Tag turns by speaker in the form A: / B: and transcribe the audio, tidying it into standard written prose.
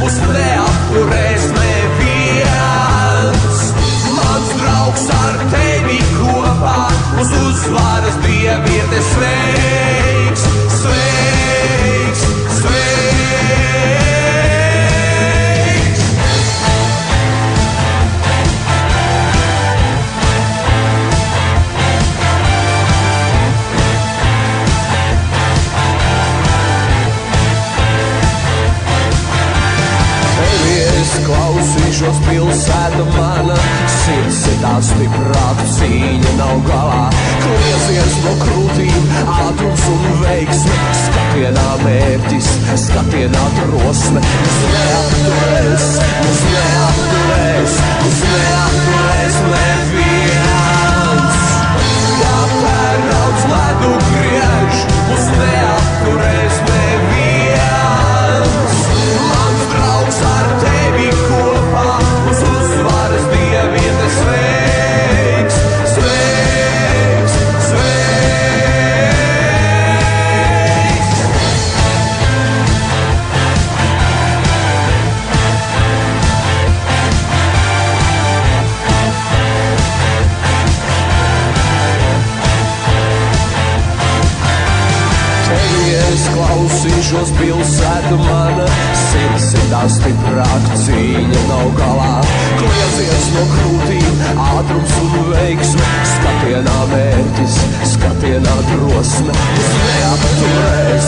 A: mūs neapturēs neviens. Mans draugs ar tevi kopā, uz uzvaras dieviete sveiks, sveiks, sveiks. Tevi es klausīšos, pilsēta mana, sirds tā stiprāk, cīņa nav galā. Klieziens no krūtīm, ātrums un veiksme, skatienā mērķis, skatienā drosme. Mūs neapturēs, mūs neapturēs, mūs neapturēs neviens. Kā pērauds ledu griež, mūs neapturēs neviens. Mans draugs ar tevi kopā, uz uzvaras dieviete sveiks, sveiks, sveiks. Tevi es klausīšos, pilsēta mana, sirds tā stiprāk, cīņa nav galā. Klieziens no krūtīm, ātrums un veiksme, skatienā mērķis, skatienā drosme. Mūs neapturēs,